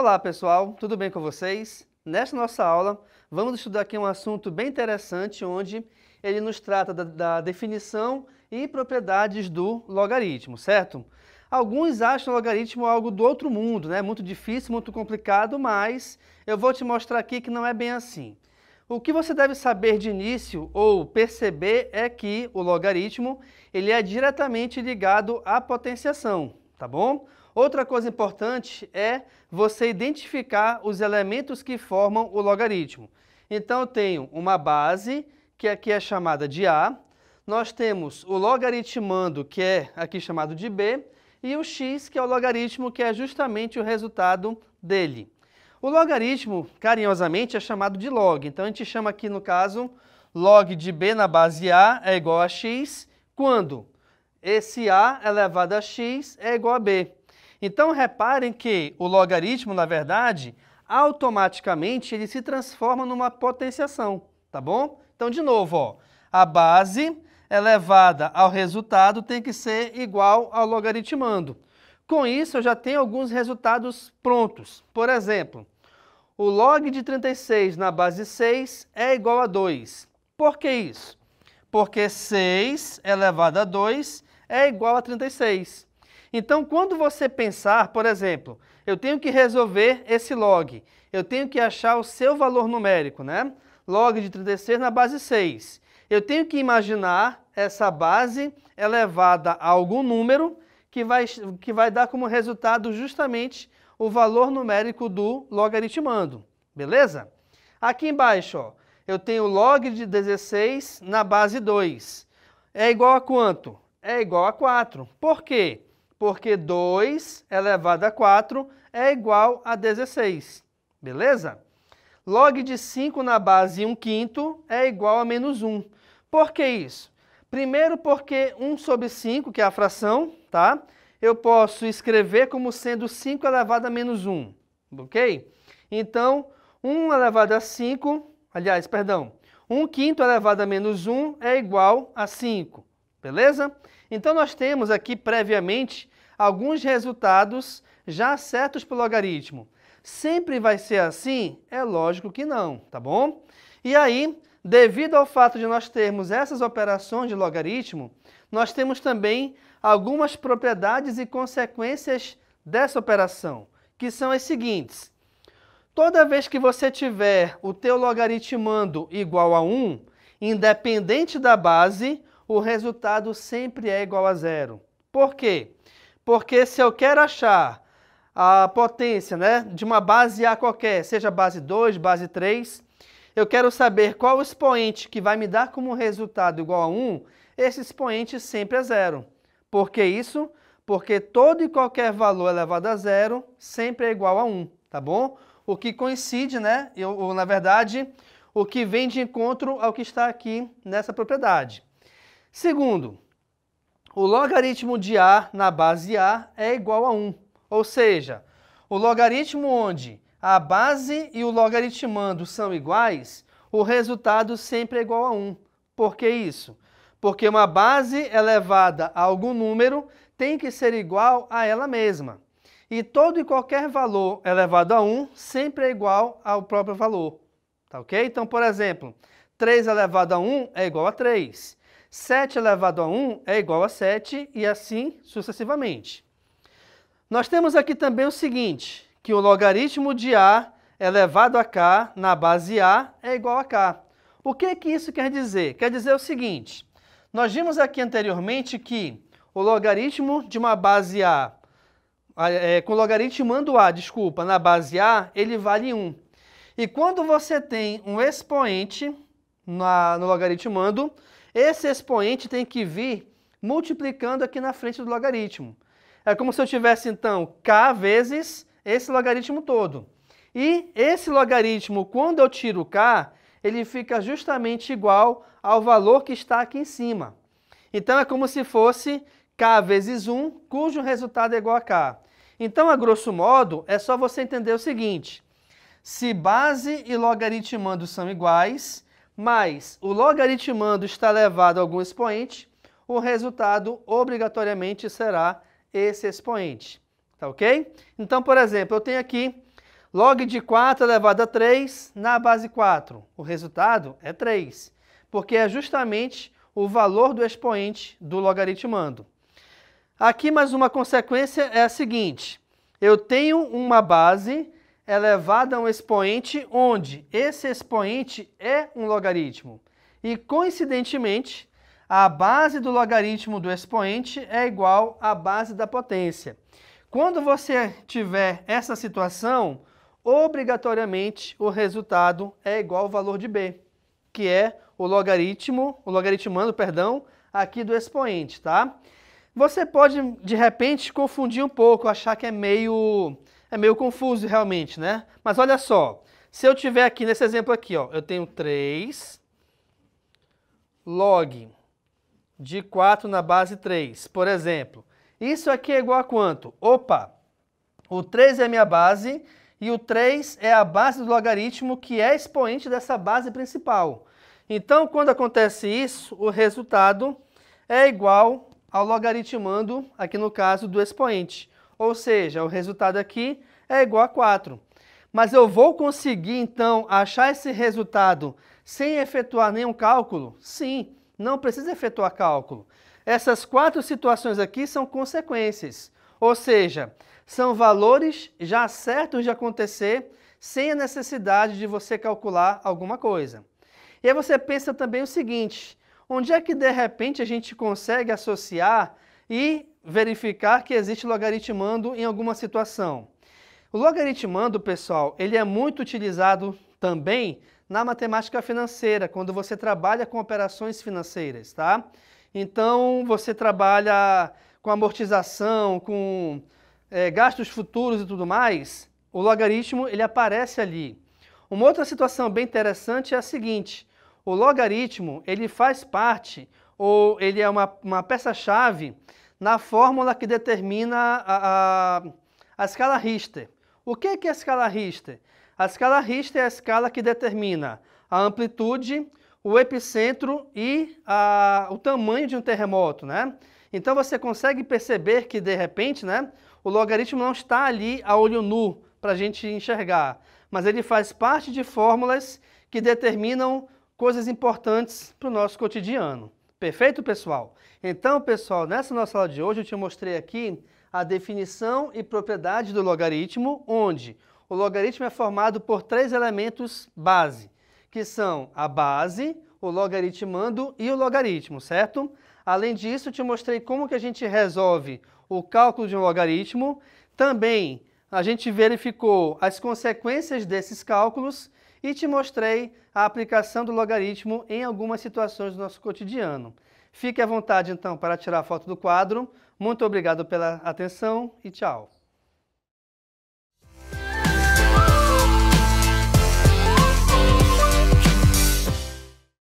Olá pessoal, tudo bem com vocês? Nesta nossa aula, vamos estudar aqui um assunto bem interessante, onde ele nos trata da definição e propriedades do logaritmo, certo? Alguns acham o logaritmo algo do outro mundo, né? Muito difícil, muito complicado, mas eu vou te mostrar aqui que não é bem assim. O que você deve saber de início ou perceber é que o logaritmo ele é diretamente ligado à potenciação, tá bom? Outra coisa importante é você identificar os elementos que formam o logaritmo. Então eu tenho uma base, que aqui é chamada de A, nós temos o logaritmando, que é aqui chamado de B, e o x, que é o logaritmo, que é justamente o resultado dele. O logaritmo, carinhosamente, é chamado de log. Então, a gente chama aqui, no caso, log de b na base a é igual a x, quando esse a elevado a x é igual a b. Então, reparem que o logaritmo, na verdade, automaticamente ele se transforma numa potenciação, tá bom? Então, de novo, ó, a base elevada ao resultado tem que ser igual ao logaritmando. Com isso, eu já tenho alguns resultados prontos. Por exemplo, o log de 36 na base 6 é igual a 2. Por que isso? Porque 6 elevado a 2 é igual a 36. Então, quando você pensar, por exemplo, eu tenho que resolver esse log, eu tenho que achar o seu valor numérico, né? Log de 36 na base 6. Eu tenho que imaginar essa base elevada a algum número que vai dar como resultado justamente o valor numérico do logaritmando, beleza? Aqui embaixo, ó, eu tenho log de 16 na base 2. É igual a quanto? É igual a 4. Por quê? Porque 2 elevado a 4 é igual a 16, beleza? Log de 5 na base 1/5 é igual a menos 1. Por que isso? Primeiro porque 1 sobre 5, que é a fração, tá? Eu posso escrever como sendo 5 elevado a menos 1, ok? Então, 1 elevado a 5, aliás, perdão, 1/5 elevado a menos 1 é igual a 5, beleza? Então, nós temos aqui previamente alguns resultados já certos para o logaritmo. Sempre vai ser assim? É lógico que não, tá bom? E aí, devido ao fato de nós termos essas operações de logaritmo, nós temos também algumas propriedades e consequências dessa operação, que são as seguintes. Toda vez que você tiver o teu logaritmando igual a 1, independente da base, o resultado sempre é igual a 0. Por quê? Porque se eu quero achar a potência, né, de uma base A qualquer, seja base 2, base 3, eu quero saber qual o expoente que vai me dar como resultado igual a 1, esse expoente sempre é 0. Por que isso? Porque todo e qualquer valor elevado a 0 sempre é igual a 1, tá bom? O que coincide, né, ou na verdade, o que vem de encontro ao que está aqui nessa propriedade. Segundo, o logaritmo de A na base A é igual a 1. Ou seja, o logaritmo onde a base e o logaritmando são iguais, o resultado sempre é igual a 1. Por que isso? Porque uma base elevada a algum número tem que ser igual a ela mesma. E todo e qualquer valor elevado a 1 sempre é igual ao próprio valor. Tá ok? Então, por exemplo, 3 elevado a 1 é igual a 3. 7 elevado a 1 é igual a 7 e assim sucessivamente. Nós temos aqui também o seguinte, que o logaritmo de A elevado a K na base A é igual a K. O que isso quer dizer? Quer dizer o seguinte, nós vimos aqui anteriormente que o logaritmo de uma base A, com o logaritmando A, desculpa, na base A, ele vale 1. E quando você tem um expoente no logaritmando, esse expoente tem que vir multiplicando aqui na frente do logaritmo. É como se eu tivesse, então, k vezes esse logaritmo todo. E esse logaritmo, quando eu tiro k, ele fica justamente igual ao valor que está aqui em cima. Então, é como se fosse k vezes 1, cujo resultado é igual a k. Então, a grosso modo, é só você entender o seguinte. Se base e logaritmando são iguais, mas o logaritmando está elevado a algum expoente, o resultado obrigatoriamente será esse expoente, tá ok? Então, por exemplo, eu tenho aqui Log de 4 elevado a 3 na base 4. O resultado é 3, porque é justamente o valor do expoente do logaritmando. Aqui mais uma consequência é a seguinte: eu tenho uma base elevada a um expoente onde esse expoente é um logaritmo. E, coincidentemente, a base do logaritmo do expoente é igual à base da potência. Quando você tiver essa situação, obrigatoriamente o resultado é igual ao valor de b, que é o logaritmando, perdão, aqui do expoente, tá? Você pode, de repente, confundir um pouco, achar que é meio confuso realmente, né? Mas olha só, se eu tiver aqui, nesse exemplo aqui, ó, eu tenho 3 log de 4 na base 3, por exemplo. Isso aqui é igual a quanto? Opa, o 3 é a minha base e o 3 é a base do logaritmo que é expoente dessa base principal. Então, quando acontece isso, o resultado é igual ao logaritmando, aqui no caso, do expoente. Ou seja, o resultado aqui é igual a 4. Mas eu vou conseguir, então, achar esse resultado sem efetuar nenhum cálculo? Sim, não precisa efetuar cálculo. Essas 4 situações aqui são consequências. Ou seja, são valores já certos de acontecer sem a necessidade de você calcular alguma coisa. E aí você pensa também o seguinte: onde é que de repente a gente consegue associar e verificar que existe logaritmando em alguma situação? O logaritmando, pessoal, ele é muito utilizado também na matemática financeira, quando você trabalha com operações financeiras, tá? Então, você trabalha com amortização, com gastos futuros e tudo mais, o logaritmo ele aparece ali. Uma outra situação bem interessante é a seguinte: o logaritmo ele faz parte, ou ele é uma peça-chave na fórmula que determina a escala Richter. O que é a escala Richter? A escala Richter é a escala que determina a amplitude, o epicentro e o tamanho de um terremoto, né? Então você consegue perceber que, de repente, né, o logaritmo não está ali a olho nu para a gente enxergar, mas ele faz parte de fórmulas que determinam coisas importantes para o nosso cotidiano. Perfeito, pessoal? Então, pessoal, nessa nossa aula de hoje eu te mostrei aqui a definição e propriedade do logaritmo, onde o logaritmo é formado por 3 elementos base, que são a base, o logaritmando e o logaritmo, certo? Além disso, eu te mostrei como que a gente resolve o cálculo de um logaritmo. Também a gente verificou as consequências desses cálculos e te mostrei a aplicação do logaritmo em algumas situações do nosso cotidiano. Fique à vontade, então, para tirar a foto do quadro. Muito obrigado pela atenção e tchau!